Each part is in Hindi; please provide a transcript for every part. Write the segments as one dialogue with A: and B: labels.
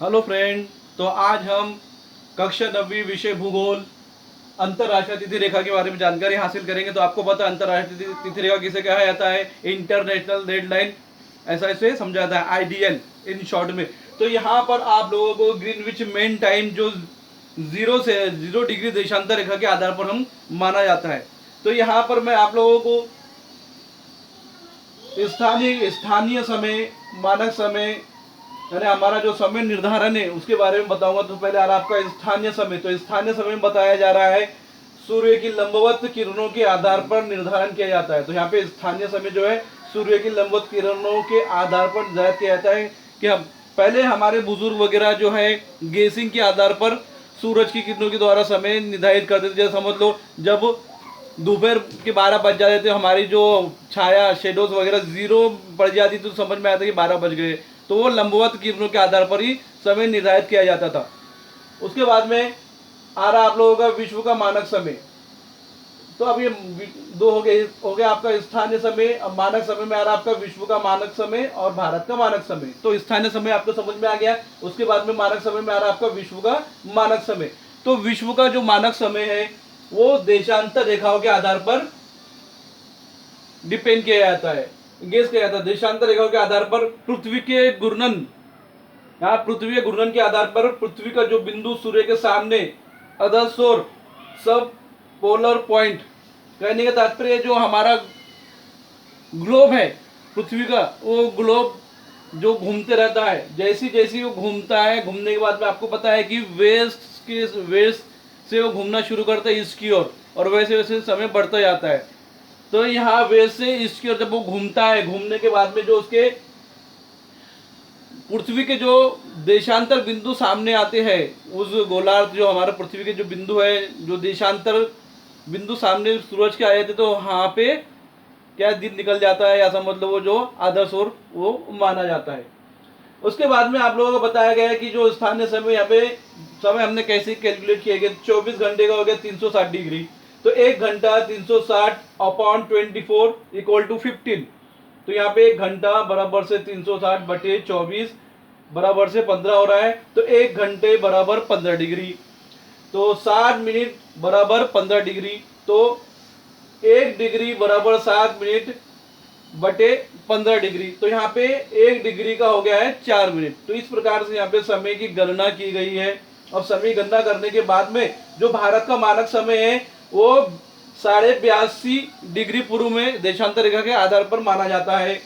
A: Hello friend. तो आज हम कक्षा 9वीं विषय भूगोल अंतरराष्ट्रीय तिथि रेखा के बारे में जानकारी हासिल करेंगे। तो आपको पता है अंतरराष्ट्रीय तिथि रेखा किसे कहा जाता है? इंटरनेशनल रेड लाइन, ऐसा इसे समझा जाता है, आईडीएल इन शॉर्ट में। तो यहाँ पर आप लोगों को ग्रीनविच मेन टाइम जो 0 डिग्री देशांतर रेखा के आधार पर हम माना जाता है। तो यहाँ पर मैं आप लोगों को स्थानीय स्थानीय समय, मानक समय, यानी हमारा जो समय निर्धारण है उसके बारे में बताऊंगा। तो पहले आ रहा आपका स्थानीय समय। तो स्थानीय समय में बताया जा रहा है सूर्य की लंबवत किरणों के आधार पर निर्धारण किया जाता है। तो यहाँ पे स्थानीय समय जो है सूर्य की लंबवत किरणों के आधार पर निर्धारित किया जाता है कि हम पहले हमारे बुजुर्ग वगैरह जो है गेसिंग के आधार पर सूरज की किरणों के द्वारा समय निर्धारित करते थे। जैसे समझ लो जब दोपहर के 12 बज जाते थे, हमारी जो छाया शेडोज वगैरह जीरो पड़ जाती तो समझ में आता कि 12 बज गए। तो वो लंबवत किरणों के आधार पर ही समय निर्धारित किया जाता था। उसके बाद में आ रहा आप लोगों का विश्व का मानक समय। तो अब ये दो हो गया आपका स्थानीय समय। अब मानक समय में आ रहा आपका विश्व का मानक समय और भारत का मानक समय। तो स्थानीय समय आपको समझ में आ गया। उसके बाद में मानक समय में आ रहा आपका विश्व का मानक समय। तो विश्व का जो मानक समय है वो देशांतर रेखाओं के आधार पर डिपेंड किया जाता है, गेस किया जाता है। देशांतर रेखाओं के आधार पर पृथ्वी के घूर्णन, यहाँ पृथ्वी के घूर्णन के आधार पर पृथ्वी का जो बिंदु सूर्य के सामने अधसोर सब पोलर पॉइंट, कहने का तात्पर्य जो हमारा ग्लोब है पृथ्वी का, वो ग्लोब जो घूमते रहता है, जैसी जैसी वो घूमता है, घूमने के बाद में आपको पता है कि वेस्ट से वो घूमना शुरू करता है ईस्ट की ओर, और वैसे वैसे समय बढ़ता जाता है। तो यहाँ वेस्ट से ईस्ट की ओर जब वो घूमता है, घूमने के बाद में जो उसके पृथ्वी के जो देशांतर बिंदु सामने आते हैं, उस गोलार्ध जो हमारा पृथ्वी के जो बिंदु है, जो देशांतर बिंदु सामने सूरज के आए थे, तो वहाँ पे क्या दिन निकल जाता है, या समझ लो वो जो आदर्श और वो माना जाता है। उसके बाद में आप लोगों को बताया गया है कि जो स्थानीय समय, यहाँ पे समय हमने कैसे कैलकुलेट किया गया, 24 घंटे का हो गया 360 डिग्री। तो 1 घंटा 360 अपॉन 24 इक्वल टू 15। तो यहाँ पे 1 घंटा बराबर से 360 बटे 24 बराबर से 15 हो रहा है। तो 1 घंटे बराबर 15 डिग्री। तो 60 मिनट बराबर 15 डिग्री। तो 1 डिग्री बराबर 7 मिनट बटे 15 डिग्री। तो यहाँ पे 1 डिग्री का हो गया है 4 मिनट। तो इस प्रकार से यहाँ पे समय की गणना की गई है। अब समय गणना करने के बाद में जो भारत का मानक समय है वो 82.5 डिग्री पूर्व में देशांतर रेखा के आधार पर माना जाता है।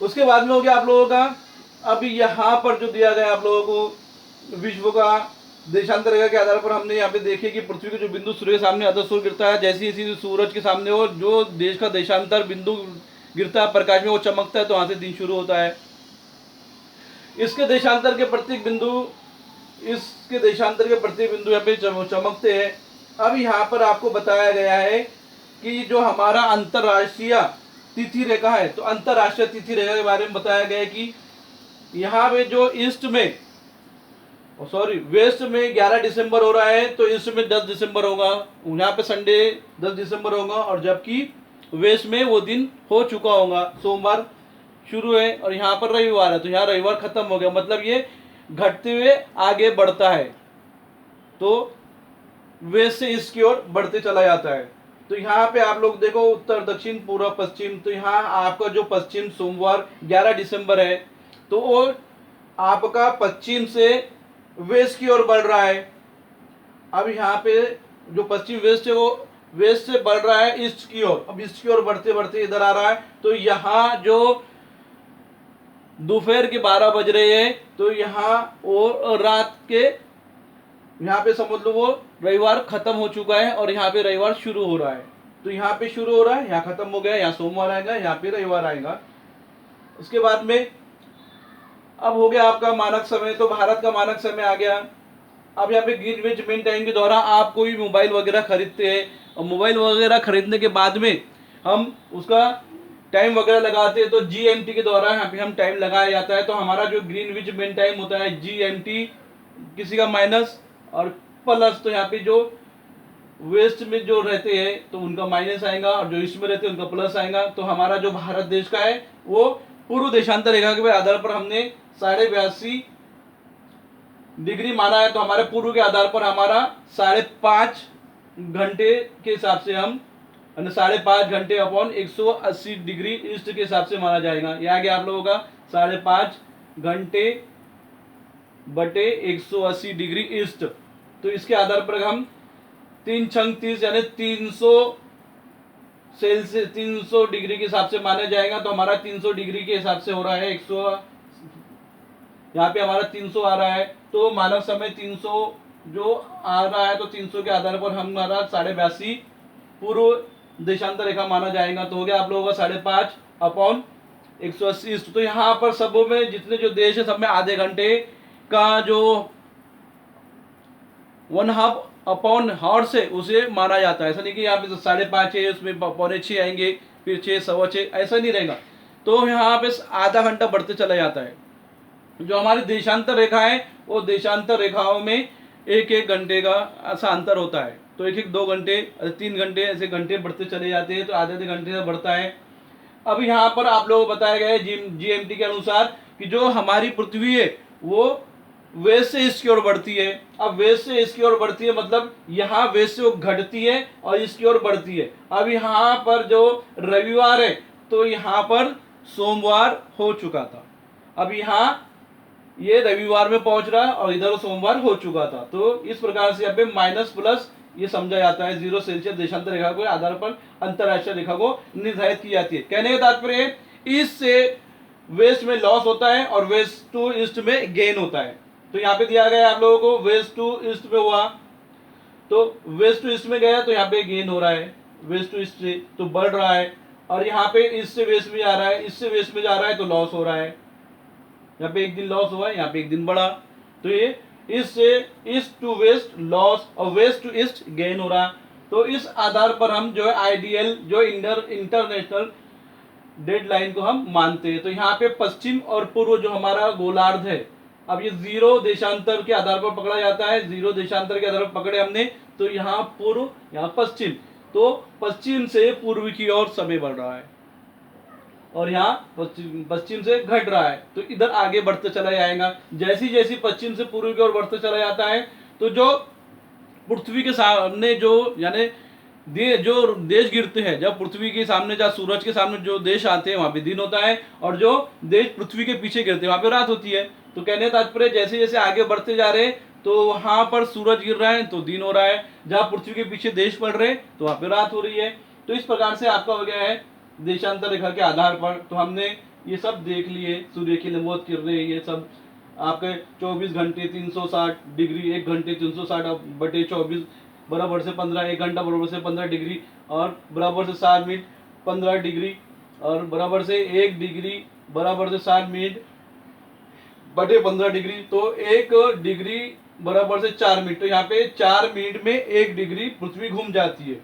A: उसके बाद में हो गया आप लोगों का, अभी यहाँ पर जो दिया गया आप लोगों को विश्व का देशांतर रेखा के आधार पर, हमने यहाँ पे देखे कि पृथ्वी के जो बिंदु सूर्य के सामने अधः सूर्य गिरता है, जैसे जैसे सूरज के सामने हो जो देश का देशांतर बिंदु गिरता है प्रकाश में, वो चमकता है, तो वहां से दिन शुरू होता है। इसके देशांतर के प्रत्येक बिंदु, इसके देशांतर के प्रत्येक बिंदु यहाँ पे चमकते हैं। अब यहाँ पर आपको बताया गया है कि जो हमारा अंतरराष्ट्रीय तिथि रेखा है, तो अंतरराष्ट्रीय तिथि रेखा के बारे में बताया गया है कि यहाँ पे जो ईस्ट में, वेस्ट में 11 दिसंबर हो रहा है, तो ईस्ट में 10 दिसंबर होगा। यहाँ पे संडे 10 दिसंबर होगा, और जबकि वेस्ट में वो दिन हो चुका होगा, सोमवार शुरू है और यहाँ पर रविवार है, तो यहाँ रविवार खत्म हो गया। मतलब ये घटते हुए आगे बढ़ता है, तो वेस्ट से ईस्ट की ओर बढ़ते चला जाता है। तो यहाँ पे आप लोग देखो उत्तर दक्षिण पूर्व पश्चिम, तो यहाँ आपका जो पश्चिम सोमवार 11 दिसंबर है, तो वो आपका पश्चिम से वेस्ट की ओर बढ़ रहा है। अब यहाँ पे जो पश्चिम वेस्ट है वो वेस्ट से बढ़ रहा है ईस्ट की ओर। अब ईस्ट की ओर बढ़ते बढ़ते इधर आ रहा है, तो यहाँ जो दोपहर के 12 बज रहे हैं, तो यहाँ और रात के, यहाँ पे समझ लो वो रविवार खत्म हो चुका है और यहाँ पे रविवार शुरू हो रहा है। तो यहाँ पे शुरू हो रहा है, यहाँ खत्म हो गया, यहाँ सोमवार आएगा, यहाँ पे रविवार आएगा। उसके बाद में अब हो गया आपका मानक समय। तो भारत का मानक समय आ गया। अब यहाँ पे ग्रीनविच मीन टाइम के द्वारा आप कोई मोबाइल वगैरह खरीदते हैं, और मोबाइल वगैरह खरीदने के बाद में हम उसका टाइम वगैरह लगाते हैं, तो जीएमटी के द्वारा यहाँ पे हम टाइम लगाया जाता है। तो हमारा जो ग्रीनविच मीन टाइम होता है जीएमटी, किसी का माइनस और प्लस, तो यहाँ पे जो वेस्ट में जो रहते हैं तो उनका माइनस आएगा, और जो ईस्ट में रहते हैं उनका प्लस आएगा। तो हमारा जो भारत देश का है वो पूर्व देशांतर रेखा के आधार पर हमने 82.5 डिग्री माना है, तो हमारे पूर्व के आधार पर हमारा 5.5 घंटे के हिसाब से हम 5.5 घंटे अपॉन 180 डिग्री ईस्ट के हिसाब से माना जाएगा। ये आ गया आप लोगों का 5.5 घंटे बटे 180 डिग्री ईस्ट। तो इसके आधार पर हम 3 छंग 30 यानी 300 सेल्सियस 300 डिग्री के हिसाब से माना जाएगा। तो हमारा 300 डिग्री के हिसाब से हो रहा है 100, यहाँ पे हमारा 300 आ रहा है। तो मानव समय 300 जो आ रहा है, तो 300 के आधार पर हमारा 82.5 पूर्व देशांतर रेखा माना जाएगा। तो हो गया आप लोगों का 5.5 अपॉन 180 ईस्ट। तो यहाँ पर सबों में जितने जो देश है सब में आधे घंटे का जो 1/2 अपॉन हॉर्स है उसे माना जाता है। ऐसा नहीं कि यहाँ पे 5.5 है उसमें 5.25 आएंगे, फिर 6, 6.25, ऐसा नहीं रहेगा। तो यहाँ पे आधा घंटा बढ़ते चला जाता है। जो हमारी देशांतर रेखा है वो देशांतर रेखाओं में 1-1 घंटे का ऐसा अंतर होता है। तो 1-1, 2 घंटे, 3 घंटे ऐसे घंटे बढ़ते चले जाते हैं। तो आधे आधे घंटे से बढ़ता है। अब यहाँ पर आप लोगों को बताया गया है GMT के अनुसार कि जो हमारी पृथ्वी है वो वेस्ट से ईस्ट की ओर बढ़ती है। अब वेस्ट से ईस्ट की ओर बढ़ती है मतलब यहाँ वेस्ट से वो घटती है और ईस्ट की ओर बढ़ती है। अब यहाँ पर जो रविवार है तो यहाँ पर सोमवार हो चुका था। अब यहाँ ये रविवार में पहुंच रहा है और इधर सोमवार हो चुका था। तो इस प्रकार से यहाँ पे माइनस प्लस ये समझा जाता है। 0 सेल्सियस देशांतर रेखा के आधार पर अंतरराष्ट्रीय रेखा को निर्धारित की जाती है। कहने का तात्पर्य ईस्ट से वेस्ट में लॉस होता है और वेस्ट टू ईस्ट में गेन होता है। तो यहाँ पे दिया गया आप लोगों को वेस्ट टू ईस्ट में हुआ, तो वेस्ट टू ईस्ट में गया तो यहाँ पे गेन हो रहा है, वेस्ट टू ईस्ट से तो बढ़ रहा है। और यहाँ पे ईस्ट से वेस्ट में जा रहा है, ईस्ट से वेस्ट में जा रहा है तो लॉस हो रहा है। यहाँ पे एक दिन लॉस हुआ है, यहाँ पे एक दिन बढ़ा। तो ये ईस्ट से ईस्ट टू वेस्ट लॉस और वेस्ट टू ईस्ट गेन हो रहा। तो इस आधार पर हम जो है आइडियल जो इंटरनेशनल डेडलाइन को हम मानते हैं। तो यहाँ पे पश्चिम और पूर्व जो हमारा गोलार्ध है, अब ये 0 देशांतर के आधार पर पकड़ा जाता है। 0 देशांतर के आधार पर पकड़े हमने, तो यहाँ पूर्व यहाँ पश्चिम, तो पश्चिम से पूर्व की ओर समय बढ़ रहा है और यहाँ पश्चिम से घट रहा है। तो इधर आगे बढ़ते चला जाएगा। जैसी जैसी पश्चिम से पूर्व की ओर बढ़ते चला जाता है तो जो पृथ्वी के सामने जो यानी जो देश गिरते हैं, जब पृथ्वी के सामने जब सूरज के सामने जो देश आते हैं वहां पे दिन होता है और जो देश पृथ्वी के पीछे गिरते हैं वहां पे रात होती है। तो कहने का तात्पर्य जैसे जैसे आगे बढ़ते जा रहे हैं तो वहां पर सूरज गिर रहा है तो दिन हो रहा है, जहां पृथ्वी के पीछे देश पड़ रहे तो वहां पे रात हो रही है। तो इस प्रकार से आपका हो गया है देशांतर रेखा के आधार पर। तो हमने ये सब देख लिए, सूर्य की लंबवत किरणें, ये सब आपके 24 घंटे 360 डिग्री, 1 घंटे 360 बटे 24 बराबर से 15, 1 घंटा बराबर से 15 डिग्री और बराबर से 7 मिनट 15 डिग्री और बराबर से 1 डिग्री बराबर से 7 मिनट बटे 15 डिग्री। तो 1 डिग्री बराबर से 4 मिनट। तो यहाँ पे 4 मिनट में 1 डिग्री पृथ्वी घूम जाती है।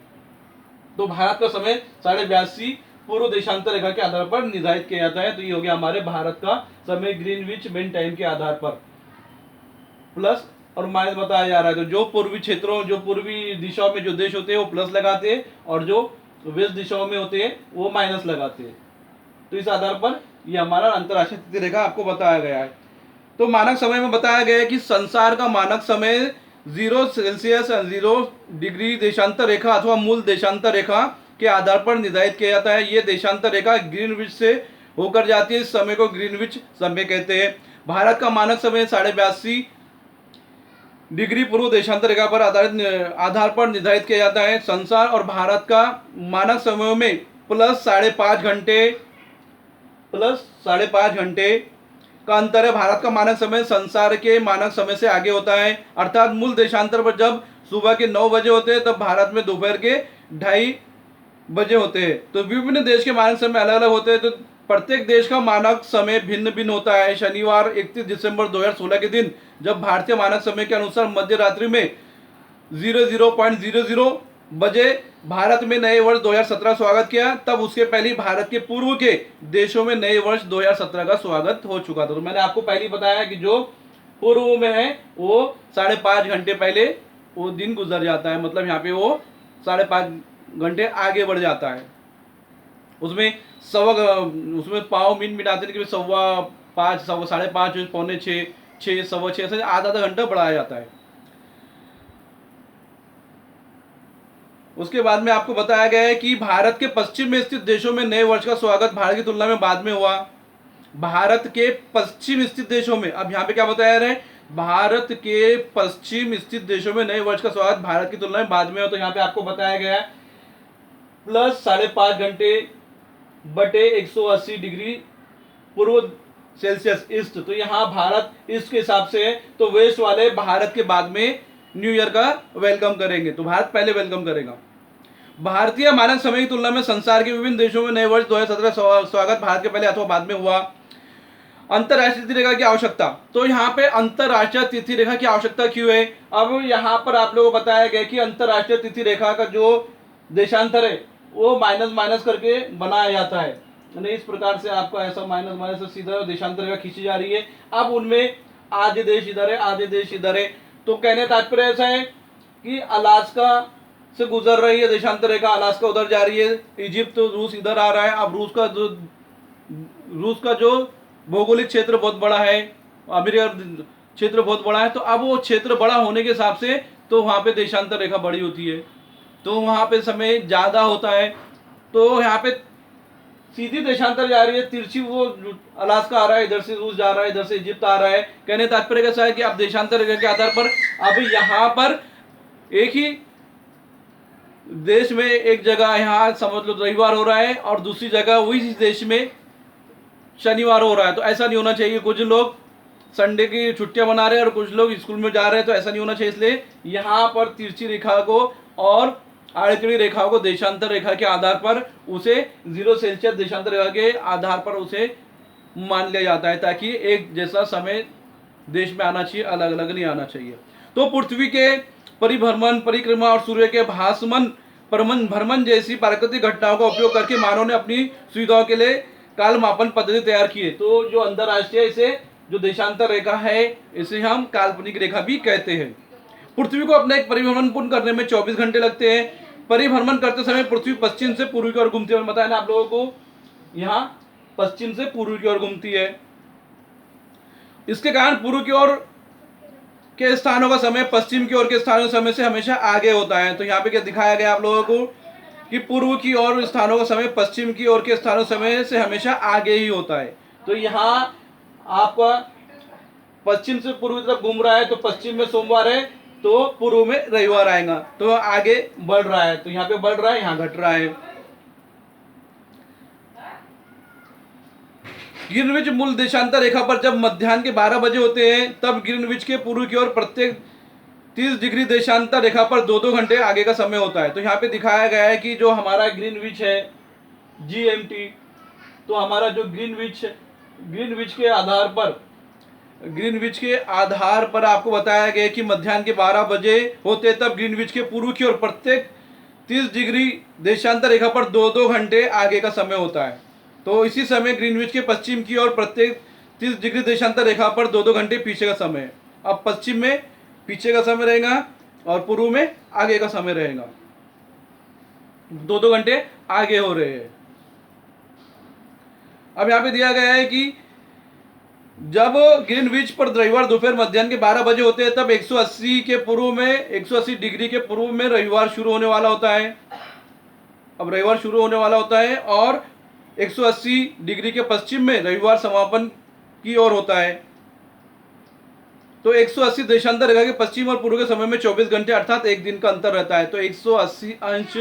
A: तो भारत का समय 82.5 पूर्व देशांतर रेखा के आधार पर निर्धारित किया जाता है। तो ये हो गया हमारे भारत का समय ग्रीनविच मीन टाइम के आधार पर। प्लस और माइनस बताया जा रहा है। तो जो पूर्वी क्षेत्रों जो पूर्वी दिशाओं में जो देश होते हैं वो प्लस लगाते हैं और जो वेस्ट दिशाओं में होते हैं वो माइनस लगाते हैं। तो इस आधार पर ये हमारा अंतरराष्ट्रीय तिथि रेखा आपको बताया गया है। तो मानक समय में बताया गया है कि संसार का मानक समय 0 सेल्सियस 0 डिग्री देशांतर रेखा अथवा मूल देशांतर रेखा के आधार पर निर्धारित किया जाता है। ये देशांतर रेखा ग्रीनविच से होकर जाती है। इस समय को ग्रीनविच समय कहते हैं। भारत का मानक समय 82.5 डिग्री पूर्व देशांतर रेखा पर आधार पर निर्धारित किया जाता है। संसार और भारत का मानक समय में प्लस 5.5 घंटे का अंतर है। भारत का मानक समय संसार के मानक समय से आगे होता है। अर्थात मूल देशांतर पर जब सुबह के 9 बजे होते हैं तब भारत में दोपहर के 2:30 बजे होते हैं। तो विभिन्न देश के मानक समय अलग अलग होते हैं। तो प्रत्येक देश का मानक समय भिन्न भिन्न होता है। शनिवार 31 दिसंबर 2016 के दिन जब भारतीय मानक समय के अनुसार मध्य रात्रि में 00:00 बजे भारत में नए वर्ष 2017 स्वागत किया, तब उसके पहले भारत के पूर्व के देशों में नए वर्ष 2017 का स्वागत हो चुका था। तो मैंने आपको पहले ही बताया कि जो पूर्व में है वो 5.5 घंटे पहले वो दिन गुजर जाता है, मतलब यहाँ पे वो 5.5 घंटे आगे बढ़ जाता है। उसमें सवा उसमें पाव मीन मिलाते हैं कि 5:15, 5:30, 5:45, 6, 6:15 ऐसे आधा आधा घंटा बढ़ाया जाता है। उसके बाद में आपको बताया गया है कि भारत के पश्चिम में स्थित देशों में नए वर्ष का स्वागत भारत की तुलना में बाद में हुआ। भारत के पश्चिम स्थित देशों में, अब यहाँ पे क्या बताया रहे, भारत के पश्चिम स्थित देशों में नए वर्ष का स्वागत भारत की तुलना में बाद में हो। तो यहाँ पे आपको बताया गया है प्लस 5.5 घंटे बटे 180 डिग्री पूर्व सेल्सियस ईस्ट। तो यहाँ भारत ईस्ट के हिसाब से है, तो वेस्ट वाले भारत के बाद में न्यू ईयर का वेलकम करेंगे, तो भारत पहले वेलकम करेगा। भारतीय मानक समय की तुलना में संसार के विभिन्न देशों में नए वर्ष 2017 स्वागत भारत के पहले अथवा बाद में हुआ। अंतरराष्ट्रीय तिथि रेखा की आवश्यकता, तो यहाँ पे अंतरराष्ट्रीय तिथि रेखा की आवश्यकता क्यों है? अब यहाँ पर आप लोगों को बताया गया कि अंतरराष्ट्रीय तिथि रेखा का जो देशांतर है वो माइनस माइनस करके बनाया जाता है, यानी इस प्रकार से आपका ऐसा माइनस माइनस से सीधा देशांतर रेखा खींची जा रही है। अब उनमें आधे देश इधर है, आधे देश इधर है। तो कहने तात्पर्य ऐसा है कि अलास्का से गुजर रही है देशांतर रेखा, अलास्का उधर जा रही है, इजिप्त तो रूस इधर आ रहा है। अब रूस का जो भौगोलिक क्षेत्र बहुत बड़ा है, अमेरिका क्षेत्र बहुत बड़ा है, तो अब वो क्षेत्र बड़ा होने के हिसाब से तो वहाँ पे देशांतर रेखा बड़ी होती है, तो वहाँ पे समय ज़्यादा होता है। तो यहाँ पे सीधी देशांतर जा रही है, तिरछी वो अलास्का आ रहा है, इधर से रूस जा रहा है, इधर से इजिप्त आ रहा है। कहने तात्पर्य कैसा है कि अब देशांतर रेखा के आधार पर अब यहाँ पर एक ही देश में एक जगह यहाँ समझ लो रविवार हो रहा है और दूसरी जगह वही देश में शनिवार हो रहा है, तो ऐसा नहीं होना चाहिए। कुछ लोग संडे की छुट्टियां मना रहे हैं और कुछ लोग स्कूल में जा रहे हैं, तो ऐसा नहीं होना चाहिए। इसलिए यहाँ पर तिरछी रेखा को और आयतनी रेखाओं को देशांतर रेखा के आधार पर उसे 0 सेल्सियस देशांतर रेखा के आधार पर उसे मान लिया जाता है, ताकि एक जैसा समय देश में आना चाहिए, अलग अलग नहीं आना चाहिए। तो पृथ्वी के परिभ्रमण, परिक्रमा और सूर्य के भासमन भ्रमण जैसी प्राकृतिक घटनाओं का उपयोग करके मानव ने अपनी सुविधाओं के लिए काल मापन पद्धति तैयार की है। तो जो अंतरराष्ट्रीय इसे जो देशांतर रेखा है इसे हम काल्पनिक रेखा भी कहते हैं। पृथ्वी को अपना एक परिभ्रमण पूर्ण करने में 24 घंटे लगते हैं। परिभ्रमण करते समय पृथ्वी पश्चिम से पूर्व की ओर घूमती है। बताया ना आप लोगों को, यहाँ पश्चिम से पूर्व की ओर घूमती है। इसके कारण पूर्व की ओर के स्थानों का समय पश्चिम की ओर के स्थानों के समय से हमेशा आगे होता है। तो यहाँ पे क्या दिखाया गया आप लोगों को कि पूर्व की ओर स्थानों का समय पश्चिम की ओर के स्थानों समय से हमेशा आगे ही होता है। तो यहाँ आपका पश्चिम से पूर्व तरफ घूम रहा है, तो पश्चिम में सोमवार है तो पूर्व में रविवार आएगा, तो आगे बढ़ रहा है। तो यहाँ पे बढ़ रहा है, यहाँ घट रहा है। ग्रीनविच मूल देशांतर रेखा पर जब मध्याह्न के 12 बजे होते हैं, तब ग्रीनविच के पूर्व की ओर प्रत्येक 30 डिग्री देशांतर रेखा पर 2-2 घंटे आगे का समय होता है। तो यहाँ पे दिखाया गया है कि जो हमारा ग्रीनविच है GMT, तो हमारा जो ग्रीनविच के आधार पर आपको बताया गया कि मध्याह्न के 12 बजे होते, तब ग्रीनविच के पूर्व की ओर प्रत्येक 30 डिग्री देशांतर रेखा पर 2-2 घंटे आगे का समय होता है। तो इसी समय ग्रीनविच के पश्चिम की ओर प्रत्येक 30 डिग्री देशांतर रेखा पर 2-2 घंटे पीछे का समय है। अब पश्चिम में पीछे का समय रहेगा और पूर्व में आगे का समय रहेगा, 2-2 घंटे आगे हो रहे हैं। अब यहाँ पे दिया गया है कि जब ग्रीनविच पर रविवार दोपहर मध्याह्न के 12 बजे होते हैं, तब 180 डिग्री के पूर्व में रविवार शुरू होने वाला होता है। अब रविवार शुरू होने वाला होता है और 180 डिग्री के पश्चिम में रविवार समापन की ओर होता है। तो 180 देशांतर रेखा के पश्चिम और पूर्व के समय में 24 घंटे अर्थात एक दिन का अंतर रहता है। तो 180 अंश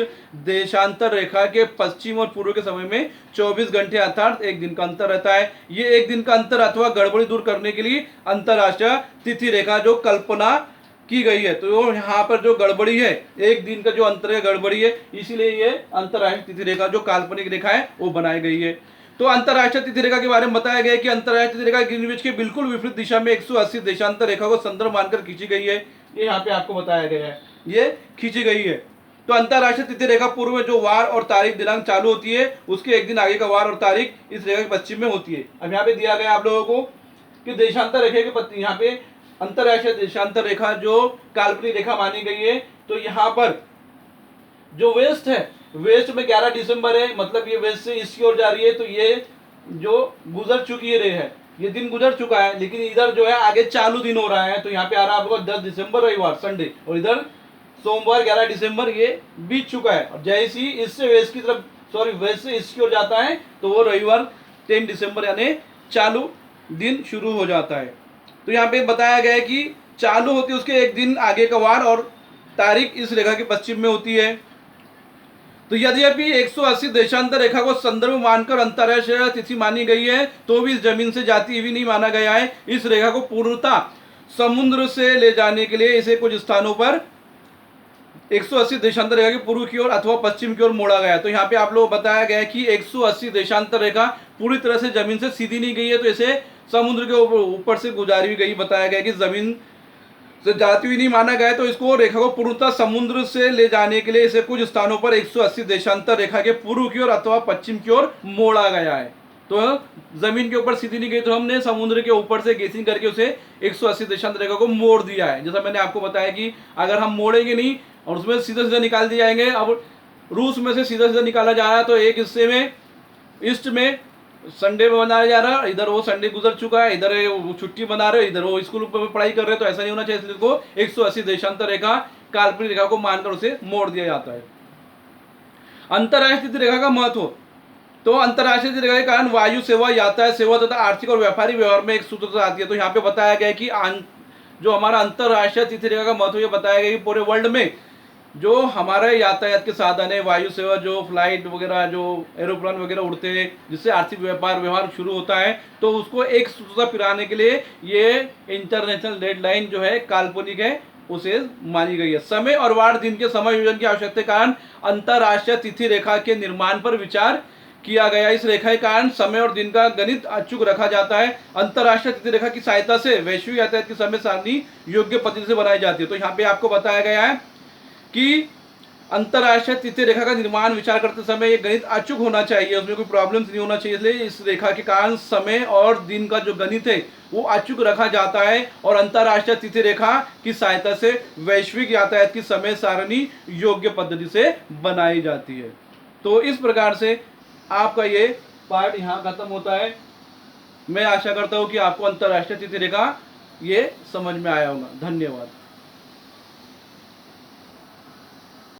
A: देशांतर रेखा के पश्चिम और पूर्व के समय में 24 घंटे अर्थात एक दिन का अंतर रहता है। ये एक दिन का अंतर अथवा गड़बड़ी दूर करने के लिए अंतरराष्ट्रीय तिथि रेखा जो कल्पना की गई है। तो यहाँ पर जो गड़बड़ी है, एक दिन का जो अंतर है गड़बड़ी है, इसीलिए ये अंतरराष्ट्रीय तिथि रेखा जो काल्पनिक रेखा है वो बनाई गई है। तो अंतरराष्ट्रीय तिथि रेखा के बारे में बताया गया है कि अंतरराष्ट्रीय तिथि रेखा ग्रीनविच के बिल्कुल विपरीत दिशा में 180 देशांतर रेखा को संदर्भ मानकर खींची गई है। ये यहाँ पे आपको बताया गया है, ये खींची गई है। तो अंतरराष्ट्रीय तिथि रेखा पूर्व में जो वार और तारीख दिनांक चालू होती है, उसके एक दिन आगे का वार और तारीख इस रेखा के पश्चिम में होती है। अब यहाँ पे दिया गया आप लोगों को कि देशांतर रेखा के यहाँ पे अंतरराष्ट्रीय देशांतर रेखा जो काल्पनिक रेखा मानी गई है, तो यहाँ पर जो वेस्ट है, वेस्ट में 11 दिसंबर है, मतलब ये वेस्ट से ईस्ट की ओर जा रही है, तो ये जो गुजर चुकी रे है, ये दिन गुजर चुका है, लेकिन इधर जो है आगे चालू दिन हो रहा है, तो यहाँ पे आ रहा है आपको 10 दिसंबर रविवार संडे, और इधर सोमवार 11 दिसंबर ये बीत चुका है। और जैसे ही इससे वेस्ट की तरफ, सॉरी वेस्ट से ईस्ट की ओर जाता है, तो वो रविवार 10 दिसंबर यानी चालू दिन शुरू हो जाता है। तो यहाँ पे बताया गया है कि चालू होती है उसके एक दिन आगे का वार, और तारीख इस रेखा के पश्चिम में होती है। तो यद्यपि 180 देशांतर रेखा को संदर्भ मानकर अंतर्राष्ट्रीय तिथि मानी गई है, तो भी इस जमीन से जाती हुई नहीं माना गया है। इस रेखा को पूर्णतः समुद्र से ले जाने के लिए इसे कुछ स्थानों पर 180 देशांतर रेखा की पूर्व की ओर अथवा पश्चिम की ओर मोड़ा गया है। तो यहाँ पे आप लोग बताया गया है कि 180 देशांतर रेखा पूरी तरह से जमीन से सीधी नहीं गई है, तो इसे समुद्र के ऊपर से गुजारी हुई गई। बताया गया कि जमीन से जाती हुई नहीं माना गया है, तो इसको रेखा को पूर्णतः समुद्र से ले जाने के लिए इसे कुछ स्थानों पर 180 देशांतर रेखा के पूर्व की ओर अथवा पश्चिम की ओर मोड़ा गया है। तो जमीन के ऊपर सीधी नहीं गई, तो हमने समुद्र के ऊपर से गेसिंग करके उसे 180 देशांतर रेखा को मोड़ दिया है। जैसा मैंने आपको बताया कि अगर हम मोड़ेंगे नहीं और उसमें सीधा सीधा निकाल दिए जाएंगे, अब रूस में से सीधा सीधा निकाला जा रहा है, तो एक हिस्से में ईस्ट में संडे में बनाया जा रहा है, इधर वो संडे गुजर चुका है, इधर वो छुट्टी बना रहे हो, इधर वो स्कूल पर पढ़ाई कर रहे हो, तो ऐसा नहीं होना चाहिए। इसलिए को 180 देशांतर रेखा काल्पनिक रेखा को मानकर उसे मोड़ दिया जाता है। अंतरराष्ट्रीय रेखा का महत्व, तो अंतरराष्ट्रीय रेखा के कारण वायु सेवा, यातायात सेवा तथा आर्थिक और व्यापारिक व्यवहार में एक सूत्रता आती है। तो यहाँ पे बताया गया है कि जो हमारा अंतरराष्ट्रीय तिथि रेखा का महत्व ये बताया गया कि पूरे वर्ल्ड में जो हमारे यातायात के साधन है, वायु सेवा, जो फ्लाइट वगैरह, जो एरोप्लेन वगैरह उड़ते हैं, जिससे आर्थिक व्यवहार शुरू होता है, तो उसको एक सूत्रता पिराने के लिए ये इंटरनेशनल डेडलाइन जो है काल्पनिक है, उसे मानी गई है। समय और वार दिन के समायोजन की आवश्यकता के कारण अंतरराष्ट्रीय तिथि रेखा के निर्माण पर विचार किया गया। इस रेखा के कारण समय और दिन का गणित अचूक रखा जाता है। अंतरराष्ट्रीय तिथि रेखा की सहायता से वैश्विक यातायात की समय सारणी योग्य पद्धति से बनाई जाती है। तो यहाँ पे आपको बताया गया है कि अंतरराष्ट्रीय तिथि रेखा का निर्माण विचार करते समय ये गणित अचूक होना चाहिए, उसमें कोई प्रॉब्लम्स नहीं होना चाहिए। इसलिए इस रेखा के कारण समय और दिन का जो गणित है वो अचूक रखा जाता है, और अंतरराष्ट्रीय तिथि रेखा की सहायता से वैश्विक यातायात की समय सारणी योग्य पद्धति से बनाई जाती है। तो इस प्रकार से आपका ये पार्ट यहाँ खत्म होता है। मैं आशा करता हूँ कि आपको अंतरराष्ट्रीय तिथि रेखा ये समझ में आया होगा। धन्यवाद।